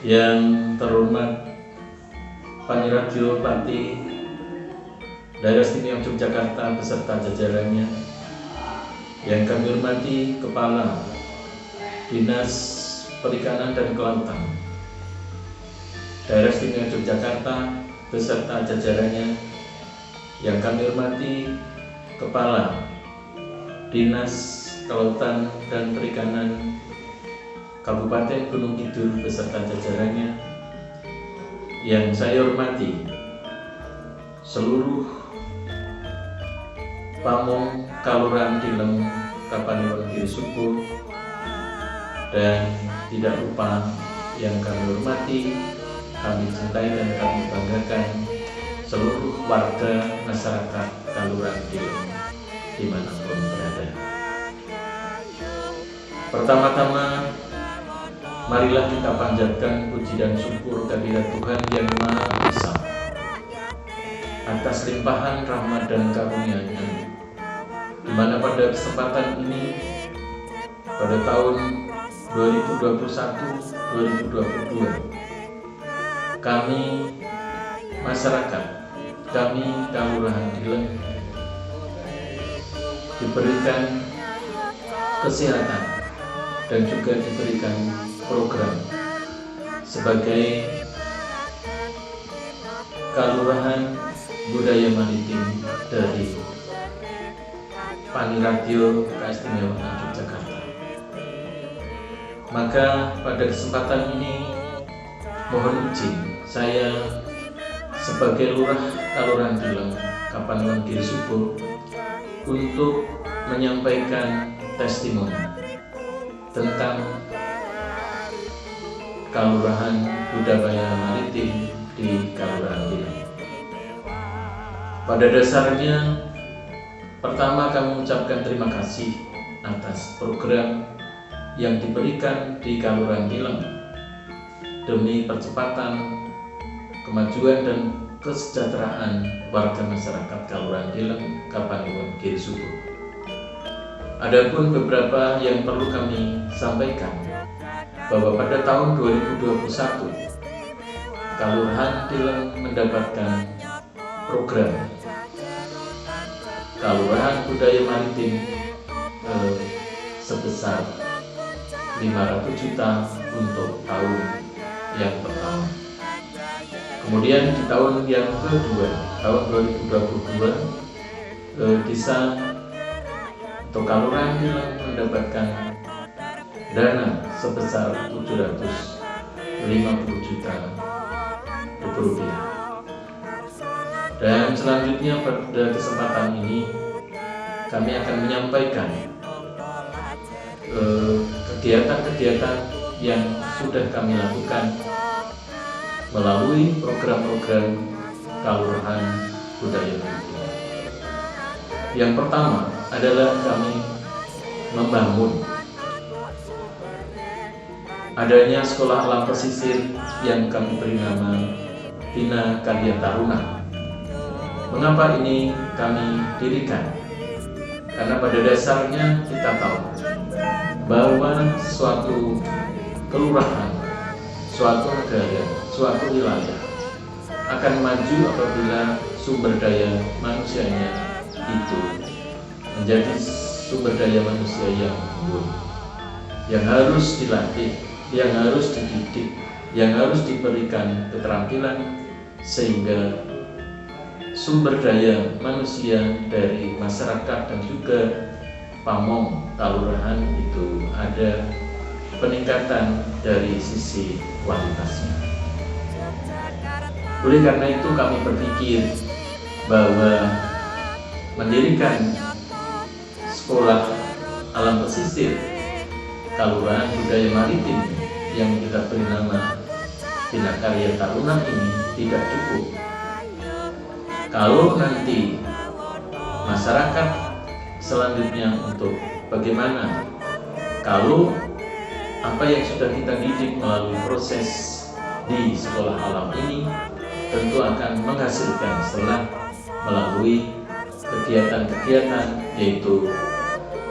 Yang terhormat Paniradio Pati Daerah Istimewa Yogyakarta beserta jajarannya, yang kami hormati Kepala Dinas Perikanan dan Kelautan Daerah Istimewa Yogyakarta beserta jajarannya, yang kami hormati Kepala Dinas Kelautan dan Perikanan Kabupaten Gunung Kidul beserta jajarannya, yang saya hormati seluruh Pamong Kalurahan Dilem Kapanewon Girisubo, dan tidak lupa yang kami hormati, kami cintai dan kami banggakan seluruh warga masyarakat Kalurahan Dilem dimanapun berada. Pertama-tama, marilah kita panjatkan puji dan syukur kehadirat Tuhan yang Maha Esa atas limpahan rahmat dan karunia-Nya, di mana pada kesempatan ini, pada tahun 2021-2022, kami masyarakat, kami Kalurahan Dilem diberikan kesehatan dan juga diberikan program sebagai Kalurahan Budaya Maritim dari Paniradio Keistimewaan Yogyakarta. Maka pada kesempatan ini mohon izin saya sebagai Lurah Kalurahan Dilem Kapanewon Girisubo untuk menyampaikan testimoni tentang Kalurahan Budaya Maritim di Kalurahan Dilem. Pada dasarnya, pertama kami mengucapkan terima kasih atas program yang diberikan di Kalurahan Dilem demi percepatan kemajuan dan kesejahteraan warga masyarakat Kalurahan Dilem Kapanewon Girisubo. Adapun beberapa yang perlu kami sampaikan, bahwa pada tahun 2021 Kalurahan Dilem mendapatkan program Kalurahan Budaya Maritim sebesar 500 juta untuk tahun yang pertama. Kemudian di tahun yang kedua, tahun 2022, desa atau Kalurahan Dilem mendapatkan dana sebesar 750 juta rupiah. Dan selanjutnya pada kesempatan ini kami akan menyampaikan kegiatan-kegiatan yang sudah kami lakukan melalui program-program Kalurahan Budaya Maritim. Yang pertama adalah kami membangun adanya sekolah alam pesisir yang kami beri nama Bina Karya Taruna. Mengapa ini kami dirikan? Karena pada dasarnya kita tahu bahwa suatu kelurahan, suatu negara, suatu wilayah akan maju apabila sumber daya manusianya itu menjadi sumber daya manusia yang unggul, yang harus dilatih, yang harus dididik, yang harus diberikan keterampilan, sehingga sumber daya manusia dari masyarakat dan juga Pamong Kalurahan itu ada peningkatan dari sisi kualitasnya. Oleh karena itu kami berpikir bahwa mendirikan sekolah alam pesisir Kalurahan Budaya Maritim yang kita beri nama Bina Karya Taruna ini tidak cukup. Kalau nanti masyarakat selanjutnya untuk bagaimana kalau apa yang sudah kita didik melalui proses di sekolah alam ini tentu akan menghasilkan setelah melalui kegiatan-kegiatan, yaitu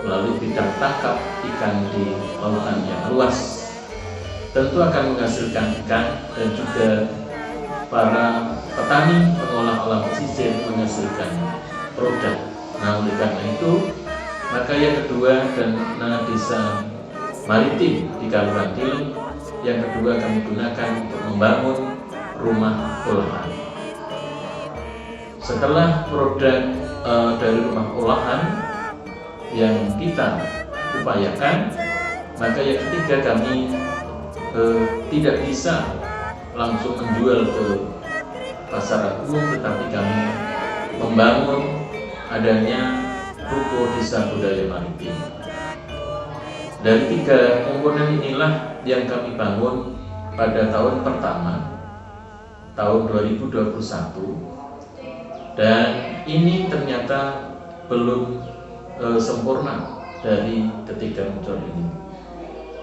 melalui bidang tangkap ikan di lautan yang luas, tentu akan menghasilkan ikan, dan juga para petani pengolah alam pesisir menghasilkan produk. Nah, oleh karena itu, maka yang kedua, dana desa maritim di Kelurahan Tiling yang kedua kami gunakan untuk membangun rumah olahan. Setelah produk dari rumah olahan yang kita upayakan, maka yang ketiga kami tidak bisa langsung menjual ke pasar umum, tetapi kami membangun adanya ruko desa budaya maritim. Dari tiga komponen inilah yang kami bangun pada tahun pertama, tahun 2021, dan ini ternyata belum sempurna dari ketiga unsur ini.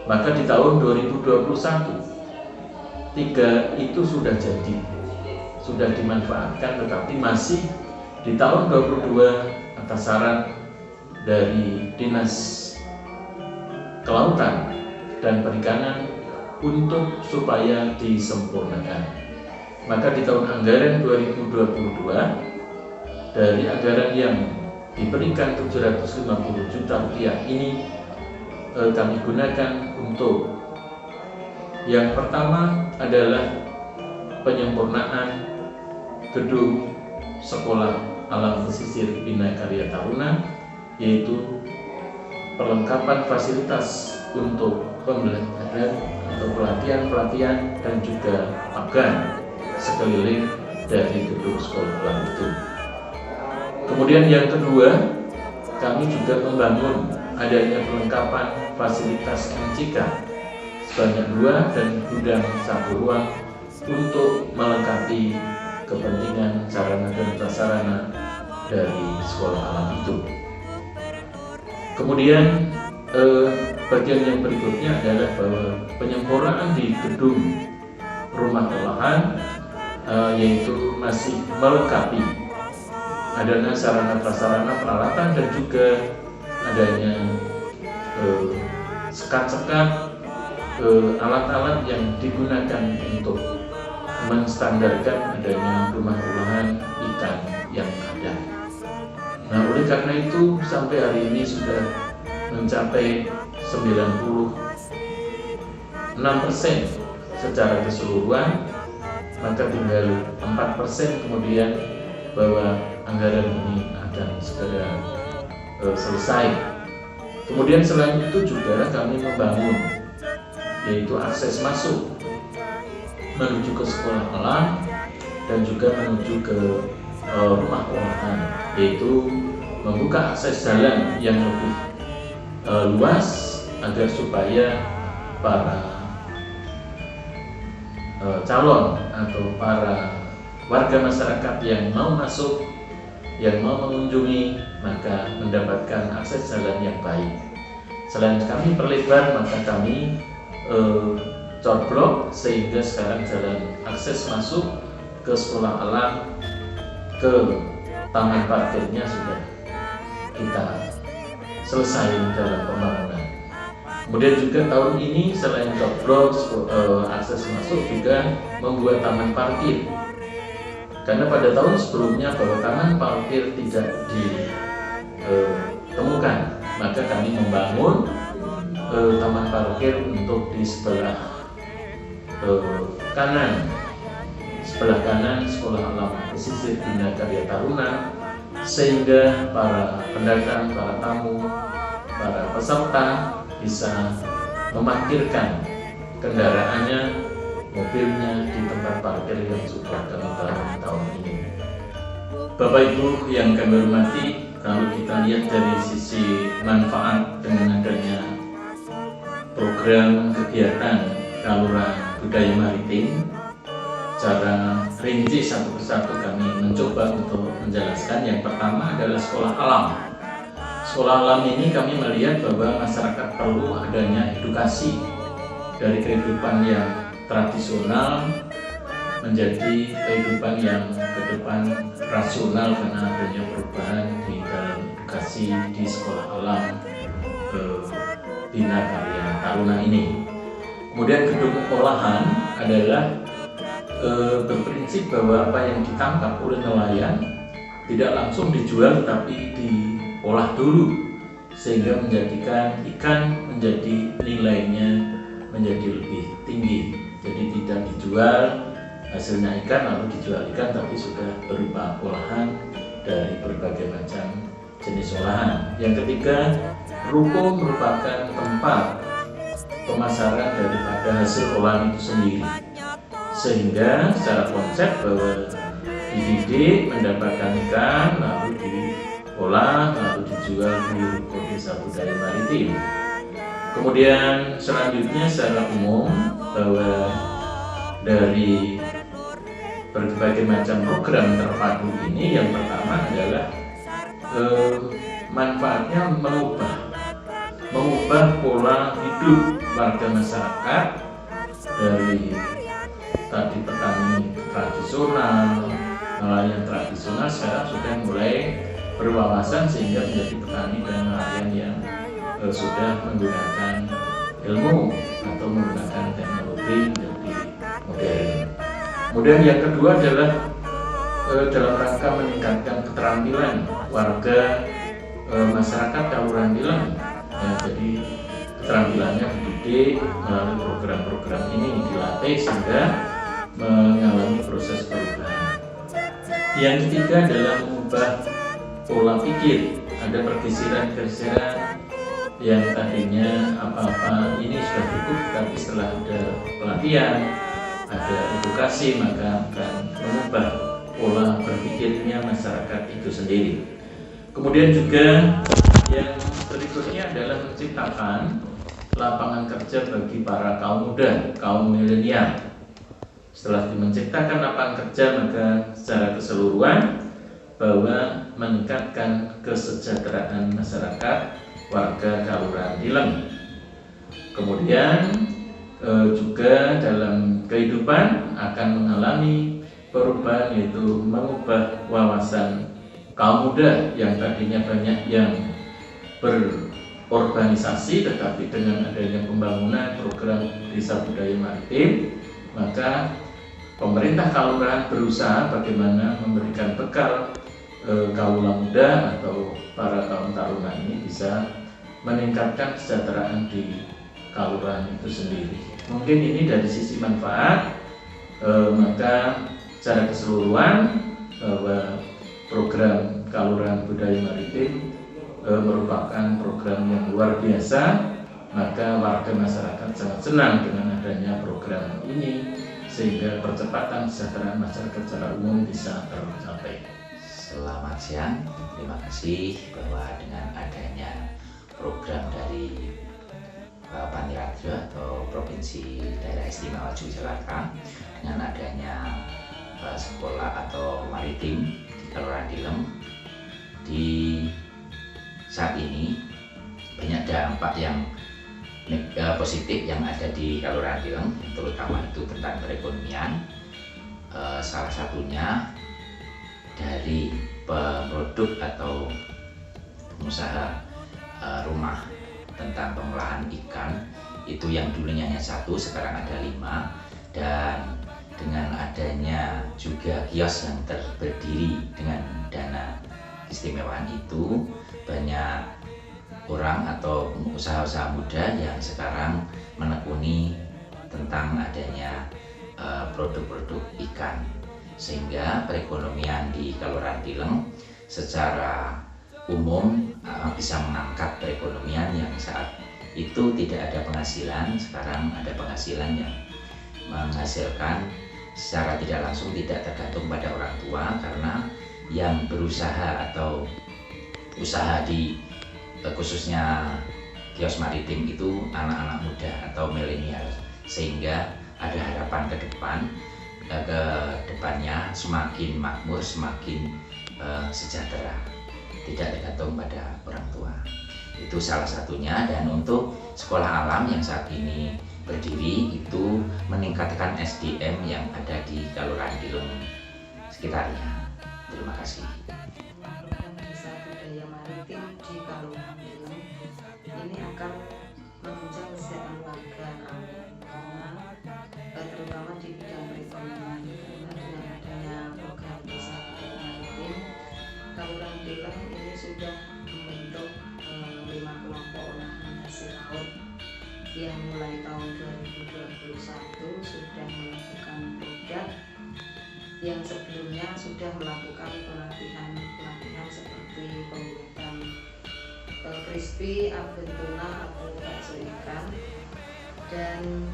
Maka di tahun 2021 tiga itu sudah jadi, sudah dimanfaatkan, tetapi masih di tahun 22 atas saran dari Dinas Kelautan dan Perikanan untuk supaya disempurnakan. Maka di tahun anggaran 2022 dari anggaran yang diberikan 750 juta rupiah ini kami gunakan untuk yang pertama adalah penyempurnaan gedung Sekolah Alam Pesisir Bina Karya Taruna, yaitu perlengkapan fasilitas untuk pembelajaran atau pelatihan dan juga magang sekeliling dari gedung sekolah alam itu. Kemudian yang kedua, kami juga membangun adanya perlengkapan fasilitas MCK sebanyak 2 dan gudang 1 ruang untuk melengkapi kepentingan sarana dan prasarana dari sekolah alam itu. Kemudian bagian yang berikutnya adalah bahwa penyempurnaan di gedung rumah olahan yaitu masih melengkapi adanya sarana prasarana peralatan dan juga adanya sekat-sekat alat-alat yang digunakan untuk menstandarkan adanya rumah olahan ikan yang ada. Nah, oleh karena itu sampai hari ini sudah mencapai 96% secara keseluruhan, maka tinggal 4% kemudian bahwa anggaran ini akan segera selesai. Kemudian selain itu juga kami membangun yaitu akses masuk menuju ke sekolah alam dan juga menuju ke rumah olahan, yaitu membuka akses jalan yang lebih luas agar supaya para calon atau para warga masyarakat yang mau masuk, yang mau mengunjungi, maka mendapatkan akses jalan yang baik. Selain kami perlebar, maka kami corblok sehingga sekarang jalan akses masuk ke sekolah alam, ke taman parkirnya sudah kita selesai dalam pembangunan. Kemudian juga tahun ini selain corblok akses masuk juga membuat taman parkir, karena pada tahun sebelumnya bahwa taman parkir tidak ditemukan, maka kami membangun taman parkir untuk di sebelah kanan sekolah alam pesisir Bina Karya Taruna, sehingga para pendatang, para tamu, para peserta bisa memarkirkan kendaraannya, mobilnya di tempat parkir yang sudah kami bangun tahun ini. Bapak Ibu yang kami hormati, kalau kita lihat dari sisi manfaat dengan adanya program kegiatan Kelurahan Budaya Maritim, secara rinci satu persatu kami mencoba untuk menjelaskan. Yang pertama adalah sekolah alam. Sekolah alam ini kami melihat bahwa masyarakat perlu adanya edukasi dari kehidupan yang tradisional menjadi kehidupan yang ke depan rasional, karena adanya perubahan di dalam edukasi di sekolah alam Bina Karya Taruna ini. Kemudian gedung olahan adalah berprinsip bahwa apa yang ditangkap oleh nelayan tidak langsung dijual tapi diolah dulu sehingga menjadikan ikan menjadi nilainya menjadi lebih tinggi. Jadi tidak dijual hasilnya ikan lalu dijual ikan, tapi sudah berupa olahan dari berbagai macam jenis olahan. Yang ketiga, ruko merupakan tempat pemasaran daripada hasil olahan itu sendiri, sehingga secara konsep bahwa dididik mendapatkan ikan lalu diolah lalu dijual di ruko desa budaya maritim. Kemudian selanjutnya secara umum bahwa dari berbagai macam program terpadu ini yang pertama adalah manfaatnya mengubah pola hidup warga masyarakat dari tadi petani tradisional, nelayan tradisional sekarang sudah mulai berwawasan sehingga menjadi petani dan nelayan yang sudah menggunakan ilmu atau menggunakan teknologi menjadi modern. Kemudian yang kedua adalah dalam rangka meningkatkan keterampilan warga masyarakat Kalurahan Dilem. Ya, jadi keterampilannya dididik melalui program-program ini dilatih sehingga mengalami proses perubahan. Yang ketiga adalah mengubah pola pikir. Ada pergeseran-pergeseran yang tadinya apa-apa ini sudah cukup, tapi setelah ada pelatihan, ada edukasi, maka akan mengubah pola berpikirnya masyarakat itu sendiri. Kemudian juga yang berikutnya adalah menciptakan lapangan kerja bagi para kaum muda, kaum milenial. Setelah menciptakan lapangan kerja, maka secara keseluruhan bahwa meningkatkan kesejahteraan masyarakat warga Kalurahan Dilem. Kemudian juga dalam kehidupan akan mengalami perubahan, yaitu mengubah wawasan kaum muda yang tadinya banyak yang berorganisasi, tetapi dengan adanya pembangunan program desa budaya maritim, maka pemerintah Kalurahan berusaha bagaimana memberikan bekal kaula muda atau para kaum taruna ini bisa meningkatkan kesejahteraan di Kalurahan itu sendiri. Mungkin ini dari sisi manfaat, maka secara keseluruhan bahwa program Kalurahan Budaya Maritim merupakan program yang luar biasa, maka warga masyarakat sangat senang dengan adanya program ini sehingga percepatan kesejahteraan masyarakat secara umum bisa tercapai. Selamat siang, terima kasih bahwa dengan adanya program dari Panti atau Provinsi Daerah Istimewa Yogyakarta dengan adanya sekolah atau maritim di Kalurahan Dilem, di saat ini banyak dampak yang positif yang ada di Kalurahan Dilem, terutama itu tentang perekonomian. Salah satunya dari produk atau pengusaha rumah tentang pengolahan ikan itu yang dulunya hanya 1, sekarang ada 5, dan dengan adanya juga kios yang berdiri dengan dana keistimewaan itu, banyak orang atau usaha-usaha muda yang sekarang menekuni tentang adanya produk-produk ikan, sehingga perekonomian di Kalurahan Dilem secara umum bisa mengangkat perekonomian yang saat itu tidak ada penghasilan. Sekarang ada penghasilan yang menghasilkan secara tidak langsung, tidak tergantung pada orang tua, karena yang berusaha atau usaha di khususnya kios maritim itu anak-anak muda atau milenial, sehingga ada harapan ke depannya semakin makmur, semakin sejahtera, tidak tergantung pada orang tua. Itu salah satunya. Dan untuk sekolah alam yang saat ini berdiri itu meningkatkan SDM yang ada di Kalurahan Dilem sekitarnya. Terima kasih. Desa budaya maritim di Kalurahan Dilem ini akan menunjang kesejahteraan warga. Kelurahan Tilem ini sudah membentuk 5 kelompok olahan hasil laut yang mulai tahun 2021 sudah melakukan produk yang sebelumnya sudah melakukan pelatihan seperti pembuatan crispy, abon tuna atau bakso ikan, dan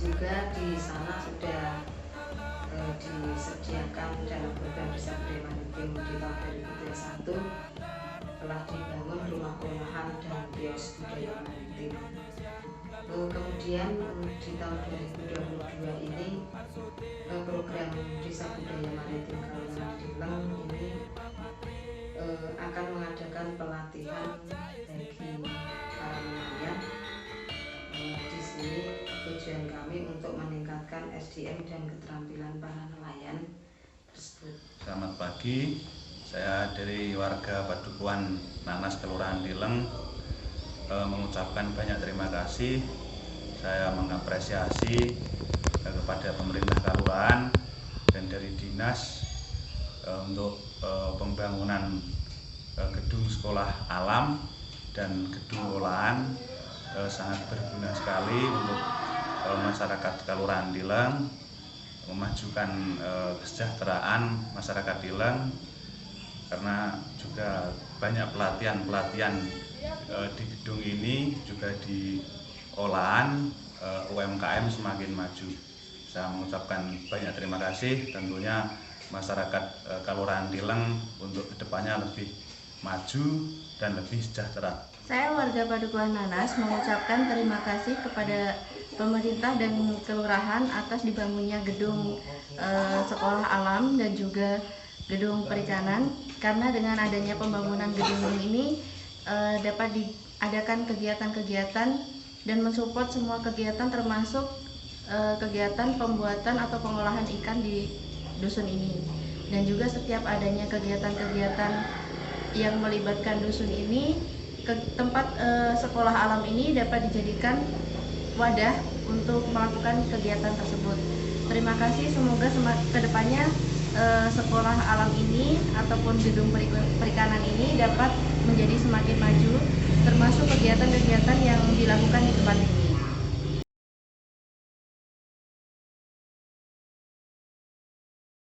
juga di sana sudah disediakan dalam program Desa Budaya Maritim di tahun 2021 telah dibangun rumah olahan dan kios budaya maritim. Kemudian di tahun 2022 ini program Desa Budaya Maritim Kelurahan Tilem ini akan mengadakan pelatihan bagi para nelayan. Di sini tujuan kami untuk meningkatkan SDM dan keterampilan para nelayan tersebut. Selamat pagi, saya dari warga Padukuhan Nanas Kelurahan Tilem mengucapkan banyak terima kasih. Saya mengapresiasi kepada pemerintah kelurahan dan dari dinas untuk pembangunan gedung sekolah alam dan gedung olahan. Sangat berguna sekali untuk masyarakat Kelurahan Tilem, memajukan kesejahteraan masyarakat Tilem, karena juga banyak pelatihan di gedung ini, juga di olahan UMKM semakin maju. Saya mengucapkan banyak terima kasih, tentunya masyarakat Kelurahan Tilem untuk kedepannya lebih maju dan lebih sejahtera. Saya warga Padukuhan Nanas mengucapkan terima kasih kepada pemerintah dan kelurahan atas dibangunnya gedung sekolah alam dan juga gedung perikanan, karena dengan adanya pembangunan gedung ini dapat diadakan kegiatan-kegiatan dan mensupport semua kegiatan, termasuk kegiatan pembuatan atau pengolahan ikan di dusun ini. Dan juga setiap adanya kegiatan-kegiatan yang melibatkan dusun ini, tempat sekolah alam ini dapat dijadikan wadah untuk melakukan kegiatan tersebut. Terima kasih, semoga kedepannya sekolah alam ini ataupun gedung perikanan ini dapat menjadi semakin maju, termasuk kegiatan-kegiatan yang dilakukan di tempat ini.